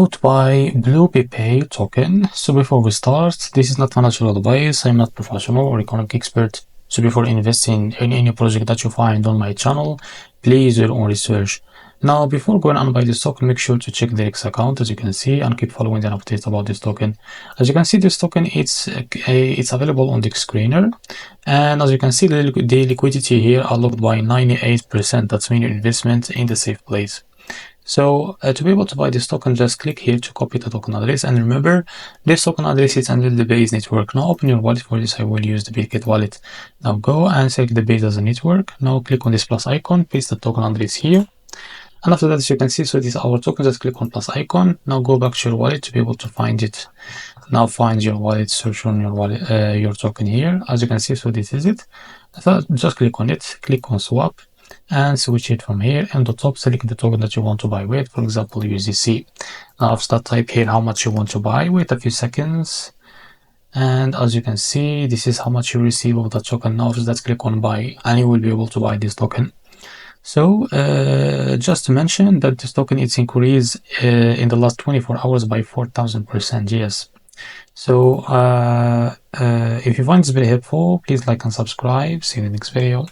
To buy BluePepe token. So before we start, this is not financial advice. I'm not professional or economic expert. So before investing in any project that you find on my channel, please do your own research. Now, before going on buy this token, make sure to check the X account, as you can see, and keep following the updates about this token. As you can see, this token it's available on the screener, and as you can see, the liquidity here are locked by 98%. That's mean your investment in the safe place. So to be able to buy this token, just click here to copy the token address. And remember, this token address is under the Base network. Now open your wallet. For this, I will use the Bitget wallet. Now go and select the Base as a network. Now click on this plus icon, paste the token address here. And after that, as you can see, so this is our token. Just click on plus icon. Now go back to your wallet to be able to find it. Now find your wallet, search on your wallet, your token here. As you can see, so this is it. So just click on it, click on swap, and switch it from here. And the top, select the token that you want to buy with, for example USDC. Now after that, type here how much you want to buy. Wait a few seconds, and as you can see, this is how much you receive of the token. Now after that, click on buy, and you will be able to buy this token. So just to mention that this token it's increased in the last 24 hours by 4,000%. Yes. So if you find this very helpful, please like and subscribe. See you in the next video.